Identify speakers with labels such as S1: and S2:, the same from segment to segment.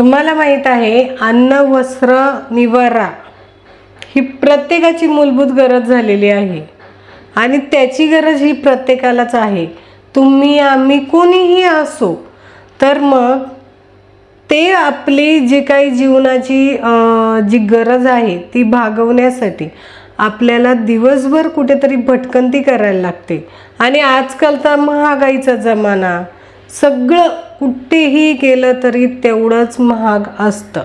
S1: तुम्हाला माहित आहे, अन्न वस्त्र निवारा ही प्रत्येकाची मूलभूत गरज झालेली आहे आणि त्याची गरज ही प्रत्येकालाच आहे. तुम्ही आम्ही कोणीही असो, तर मग ते आपली जी काही जीवनाची जी गरज आहे ती भागवण्यासाठी आपल्याला दिवसभर कुठेतरी भटकंती करायला लागते. आणि आजकालचा महागाईचा जमाना, सगळं कुठेही गेलं तरी तेवढंच महाग असतं.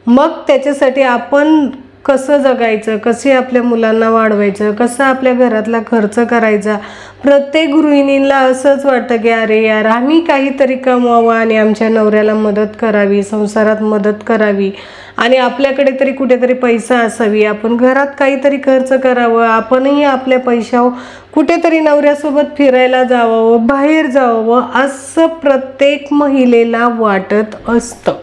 S1: मग त्याच्यासाठी आपण कसं जगायचं, कसे आपल्या मुलांना वाढवायचं, कसं आपल्या घरातला खर्च करायचा. प्रत्येक गृहिणींना असंच वाटतं की अरे यार, आम्ही काहीतरी कमवावं आणि आमच्या नवऱ्याला मदत करावी, संसारात मदत करावी आणि आपल्याकडे तरी कुठेतरी पैसा असावी, आपण घरात काहीतरी खर्च करावं, आपणही आपल्या पैशावर कुठेतरी नवऱ्यासोबत फिरायला जावं, बाहेर जावं, असं प्रत्येक महिलेला वाटत असतं.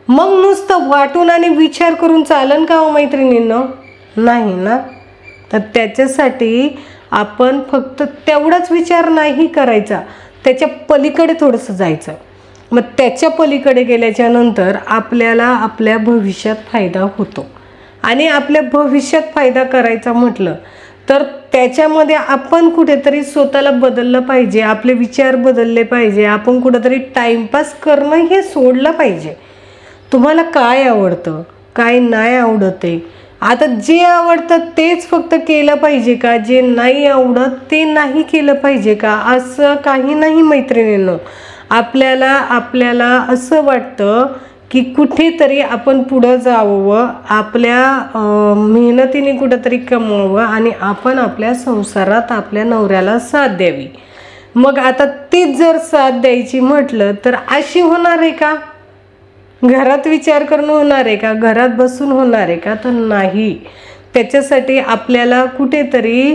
S1: मग नुसतं वाटून आणि विचार करून चालन का हो मैत्रिणींनो? नाही ना. तर त्याच्यासाठी आपण फक्त तेवढाच विचार नाही करायचा, त्याच्या पलीकडे थोडंसं जायचं. मग त्याच्या पलीकडे गेल्याच्या नंतर आपल्याला आपल्या भविष्यात फायदा होतो. आणि आपल्या भविष्यात फायदा करायचा म्हटलं तर त्याच्यामध्ये आपण कुठेतरी स्वतःला बदललं पाहिजे, आपले विचार बदलले पाहिजे, आपण कुठेतरी टाईमपास करणं हे सोडलं पाहिजे. तुम्हाला काय आवडतं, काय नाही आवडत आहे, आता जे आवडतं तेच फक्त केलं पाहिजे का, जे नाही आवडत ते नाही केलं पाहिजे का? असं काही नाही मैत्रिणींनो. आपल्याला असं वाटतं की कुठेतरी आपण पुढं जावं, आपल्या मेहनतीने कुठेतरी कमवावं आणि आपण आपल्या संसारात आपल्या नवऱ्याला साथ द्यावी. मग आता तीच जर साथ द्यायची म्हटलं तर अशी होणार आहे का? घरात विचार करून होणार आहे का? घरात बसून होणार आहे का? तर नाही. त्याच्यासाठी आपल्याला कुठेतरी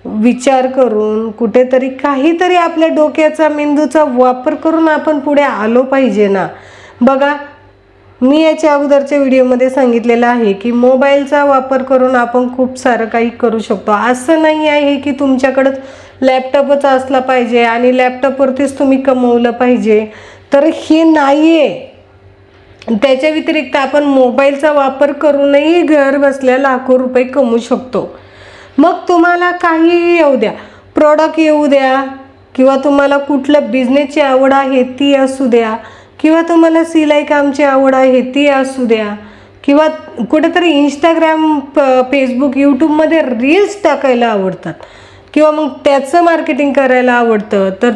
S1: विचार करून, कुठेतरी काहीतरी आपल्या डोक्याचा, मेंदूचा वापर करून आपण पुढे आलो पाहिजे ना. बघा, मी याच्या अगोदरच्या व्हिडिओमध्ये सांगितलेलं आहे की मोबाईलचा वापर करून आपण खूप सारं काही करू शकतो. असं नाही आहे की तुमच्याकडं लॅपटॉपच असला पाहिजे आणि लॅपटॉपवरतीच तुम्ही कमवलं पाहिजे, तर हे नाही आहे. त्याच्या व्यतिरिक्त आपण मोबाईलचा वापर करूनही घर बसल्या लाखो रुपये कमवू शकतो. मग तुम्हाला काहीही येऊ द्या, प्रोडक्ट येऊ द्या, किंवा तुम्हाला कुठल्या बिझनेसची आवड आहे ती असू द्या, किंवा तुम्हाला सिलाई कामची आवड आहे ती असू द्या, किंवा कुठेतरी इंस्टाग्राम, फेसबुक, यूट्यूबमध्ये रील्स टाकायला आवडतात, किंवा मग त्याचं मार्केटिंग करायला आवडतं, तर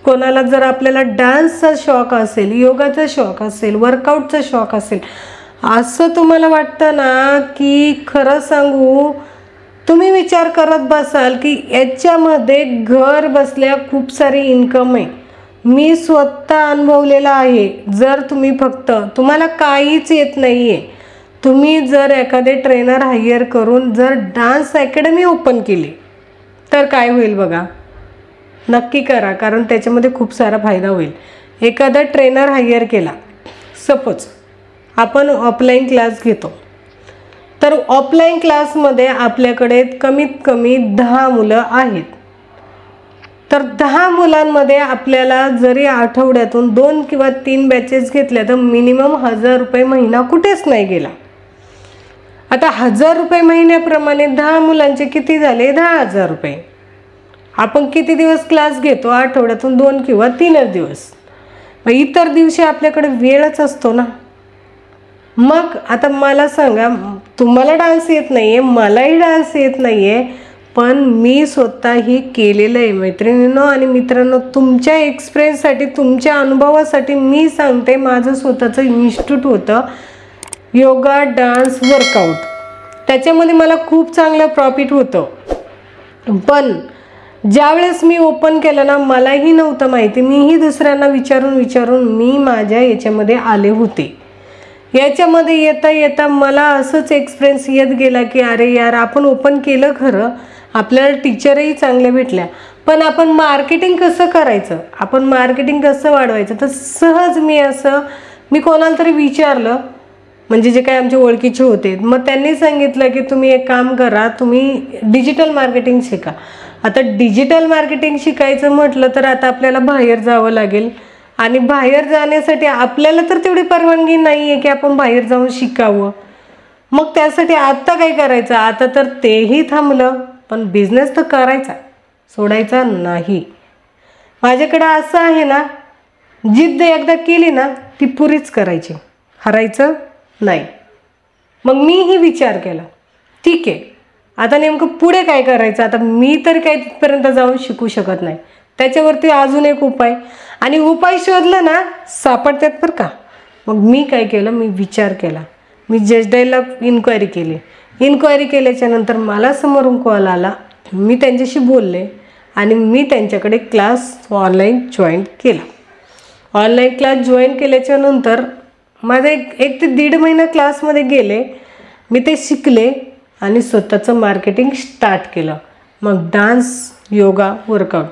S1: कोणाला जर आपल्याला डान्सचा शौक असेल, योगाचा शौक असेल, वर्कआउटचा शौक असेल, असं तुम्हाला वाटतं ना की खरं सांगू, तुम्ही विचार करत बसाल की याच्यामध्ये घर बसल्या खूप सारी इन्कम आहे. मी स्वतः अनुभवलेला आहे. जर तुम्ही फक्त, तुम्हाला काहीच येत नाही आहे, तुम्ही जर एखादे ट्रेनर हायर करून जर डान्स अकॅडमी ओपन केली तर काय होईल बघा. नक्की करा, कारण त्याच्यामध्ये खूप सारा फायदा होईल. एखादा ट्रेनर हायर केला, सपोज आपण ऑफलाईन क्लास घेतो, तर ऑफलाईन क्लासमध्ये आपल्याकडे कमीत कमी 10 मुलं आहेत. तर 10 मुलांमध्ये आपल्याला जरी आठवड्यातून 2 किंवा 3 बॅचेस घेतल्या तर मिनिमम 1000 रुपये महिना कुठेच नाही गेला. आता 1000 रुपये महिन्याप्रमाणे 10 मुलांचे किती झाले? 10,000 रुपये. आपण किती दिवस क्लास घेतो? आठवड्यातून 2 किंवा 3 दिवस. मग इतर दिवशी आपल्याकडे वेळच असतो ना. मग आता मला सांगा, तुम्हाला डान्स येत नाही आहे, मलाही डान्स येत नाही आहे, पण मी स्वतःही केलेलं आहे मैत्रिणींनो आणि मित्रांनो. तुमच्या एक्सपिरियन्ससाठी, तुमच्या अनुभवासाठी मी सांगते. माझं स्वतःचं इन्स्टिट्यूट होतं, योगा, डान्स, वर्कआउट. त्याच्यामध्ये मला खूप चांगलं प्रॉफिट होतं. पण ज्यावेळेस मी ओपन केलं ना, मलाही नव्हतं माहिती. मीही दुसऱ्यांना विचारून मी माझ्या याच्यामध्ये आले होते. याच्यामध्ये येता येता मला असंच एक्सपिरियन्स येत गेला की अरे यार, आपण ओपन केलं खरं, आपल्याला टीचरही चांगल्या भेटल्या, पण आपण मार्केटिंग कसं करायचं, आपण मार्केटिंग कसं वाढवायचं. तर सहज मी कोणाला तरी विचारलं, म्हणजे जे काही आमच्या ओळखीचे होते, मग त्यांनी सांगितलं की तुम्ही एक काम करा, तुम्ही डिजिटल मार्केटिंग शिका. आता डिजिटल मार्केटिंग शिकायचं म्हटलं तर आता आपल्याला बाहेर जावं लागेल आणि बाहेर जाण्यासाठी आपल्याला तर तेवढी परवानगी नाही आहे की आपण बाहेर जाऊन शिकावं. मग त्यासाठी आता काय करायचं? आता तर तेही थांबलं, पण बिझनेस तर करायचा, सोडायचा नाही. माझ्याकडं असं आहे ना, जिद्द एकदा केली ना ती पुरीच करायची, हरायचं नाही. मग मीही विचार केला, ठीक आहे आता नेमकं पुढे काय करायचं. आता मी तर काही तिथपर्यंत जाऊन शिकू शकत नाही. त्याच्यावरती अजून एक उपाय, आणि उपाय शोधला ना सापडतात बरं का. मग मी काय केलं, मी विचार केला, मी जज डायलला इन्क्वायरी केली. इन्क्वायरी केल्याच्या नंतर मला समोरून कॉल आला, मी त्यांच्याशी बोलले आणि मी त्यांच्याकडे क्लास ऑनलाईन जॉईन केला. ऑनलाईन क्लास जॉईन केल्याच्या नंतर माझा एक ते 1.5 महिना क्लासमध्ये गेले, मी ते शिकले आणि स्वतःचं मार्केटिंग स्टार्ट केलं. मग डान्स, योगा, वर्कआउट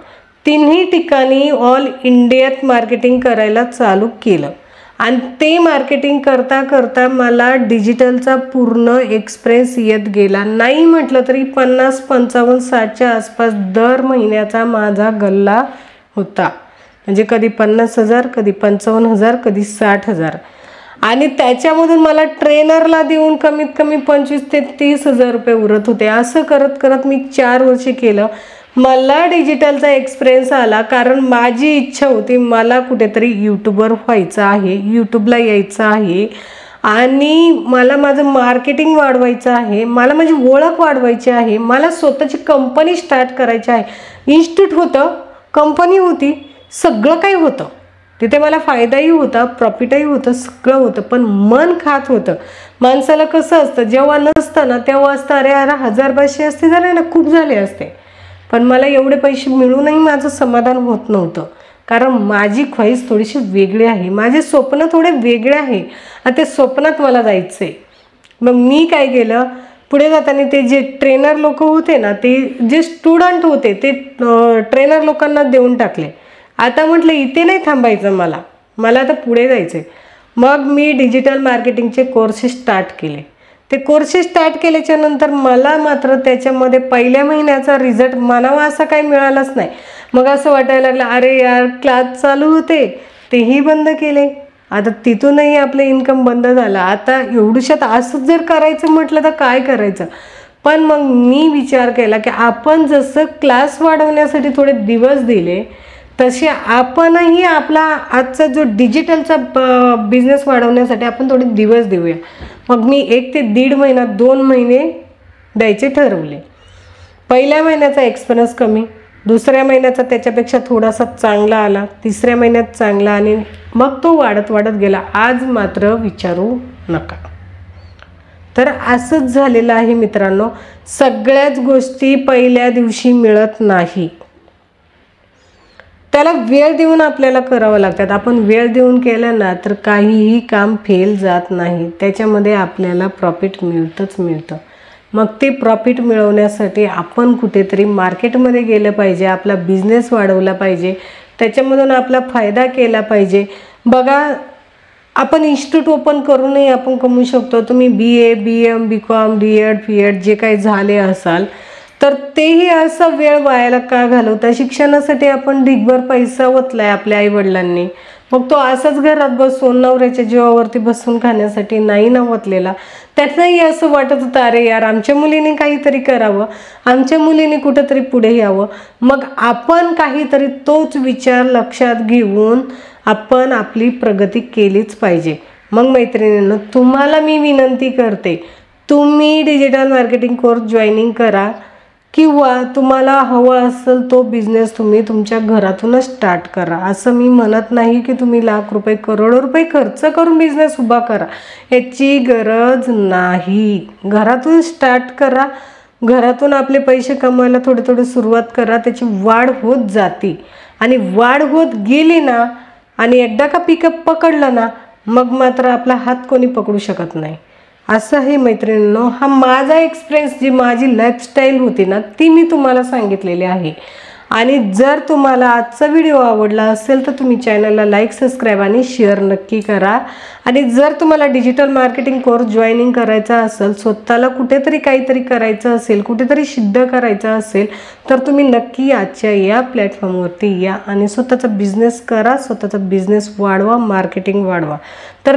S1: तिन्ही ठिकाणी ऑल इंडियात मार्केटिंग करायला चालू केलं. आणि ते मार्केटिंग करता करता मला डिजिटलचा पूर्ण एक्सपिरियन्स येत गेला. नाही म्हटलं तरी 50, 55, 60च्या आसपास दर महिन्याचा माझा गल्ला होता. म्हणजे कधी 50,000, कधी 55,000, कधी 60,000. आणि त्याच्यामधून मला ट्रेनरला देऊन कमीत कमी 25,000 ते 30,000 रुपये उरत होते. असं करत करत मी 4 वर्षे केलं. मला डिजिटलचा एक्सपिरियन्स आला कारण माझी इच्छा होती, मला कुठेतरी यूट्यूबर व्हायचं आहे, यूट्यूबला यायचं आहे आणि मला माझं मार्केटिंग वाढवायचं आहे, मला माझी ओळख वाढवायची आहे, मला स्वतःची कंपनी स्टार्ट करायची आहे. इन्स्टिट्यूट होतं, कंपनी होती, सगळं काही होतं तिथे. मला फायदाही होता, प्रॉफिटही होतं, सगळं होतं. पण मन खात होतं. माणसाला कसं असतं, जेव्हा नसतं ना तेव्हा असतं अरे 1,000-500 असते झाले ना खूप झाले असते. पण मला एवढे पैसे मिळूनही माझं समाधान होत नव्हतं, कारण माझी ख्वाहिश थोडीशी वेगळी आहे, माझे स्वप्न थोडे वेगळे आहे आणि ते स्वप्नात मला जायचं आहे. मग मी काय केलं, पुढे जाताना ते जे ट्रेनर लोक होते ना, ते जे स्टुडंट होते ते ट्रेनर लोकांना देऊन टाकले. आता म्हटलं इथे नाही थांबायचं, मला आता पुढे जायचं आहे. मग मी डिजिटल मार्केटिंगचे कोर्सेस स्टार्ट केले. ते कोर्सेस स्टार्ट केल्याच्या नंतर मला मात्र त्याच्यामध्ये पहिल्या महिन्याचा रिझल्ट म्हणावा असा काही मिळालाच नाही. मग असं वाटायला लागलं अरे यार, क्लास चालू होते तेही बंद केले, आता तिथूनही आपलं इन्कम बंद झालं. आता एवढ्यात असंच जर करायचं म्हटलं तर काय करायचं. पण मग मी विचार केला की आपण जसं क्लास वाढवण्यासाठी थोडे दिवस दिले, तसे आपणही आपला आजचा जो डिजिटलचा बिझनेस वाढवण्यासाठी आपण थोडे दिवस देऊया. मग मी 1 ते 1.5 महिना 2 महिने द्यायचे ठरवले. पहिल्या महिन्याचा एक्सपिरियन्स कमी, दुसऱ्या महिन्याचा त्याच्यापेक्षा थोडासा चांगला आला, तिसऱ्या महिन्यात चांगला, आणि मग तो वाढत वाढत गेला. आज मात्र विचारू नका. तर असंच झालेलं आहे मित्रांनो. सगळ्याच गोष्टी पहिल्या दिवशी मिळत नाही, त्याला वेळ देऊन आपल्याला करावं लागतात. आपण वेळ देऊन केलं ना तर काहीही काम फेल जात नाही, त्याच्यामध्ये आपल्याला प्रॉफिट मिळतं. मग ते प्रॉफिट मिळवण्यासाठी आपण कुठेतरी मार्केटमध्ये गेलं पाहिजे, आपला बिझनेस वाढवला पाहिजे, त्याच्यामधून आपला फायदा केला पाहिजे. बघा, आपण इन्स्टिट्यूट ओपन करूनही आपण कमवू शकतो. तुम्ही BA, BM, BCom, DED, FED जे काही झाले असाल तर तेही असं वेळ वायाला का घालवता. शिक्षणासाठी आपण ढिगभर पैसा ओतलाय आपल्या आईवडिलांनी, मग तो असाच घरात बसून नवऱ्याच्या जीवावरती बसून खाण्यासाठी नाही ना ओतलेला. त्यातनंही असं वाटत होतं अरे यार, आमच्या मुलीने काहीतरी करावं, आमच्या मुलीने कुठंतरी पुढे यावं. मग आपण काहीतरी तोच विचार लक्षात घेऊन आपण आपली प्रगती केलीच पाहिजे. मग मैत्रिणींनो, तुम्हाला मी विनंती करते, तुम्ही डिजिटल मार्केटिंग कोर्स जॉईनिंग करा, किंवा तुम्हाला हवा असेल तो बिझनेस तुम्ही तुमच्या घरातूनच स्टार्ट करा. असं मी म्हणत नाही की तुम्ही लाख रुपये, करोडो रुपये खर्च करून बिझनेस उभा करा, याची गरज नाही. घरातून स्टार्ट करा, घरातून आपले पैसे कमवायला थोडे थोडे सुरुवात करा, त्याची वाढ होत जाते. आणि वाढ होत गेली ना, आणि एकदा का पिकअप पकडला ना, मग मात्र आपला हात कोणी पकडू शकत नाही. असं आहे मैत्रिणींनो. हा माझा एक्सपिरियन्स, जी माझी लाईफस्टाईल होती ना ती मी तुम्हाला सांगितलेली आहे. आणि जर तुम्हाला आजचा व्हिडिओ आवडला असेल तर तुम्ही चॅनलला लाईक, सबस्क्राईब आणि शेअर नक्की करा। आणि जर तुम्हाला डिजिटल मार्केटिंग कोर्स जॉईनिंग करायचा असेल, स्वतःला कुठेतरी काहीतरी करायचं असेल, कुठेतरी सिद्ध करायचं असेल तर तुम्ही नक्की आजच्या या प्लॅटफॉर्मवरती या आणि स्वतःचा बिझनेस करा, स्वतःचा बिझनेस वाढवा, मार्केटिंग वाढवा। तर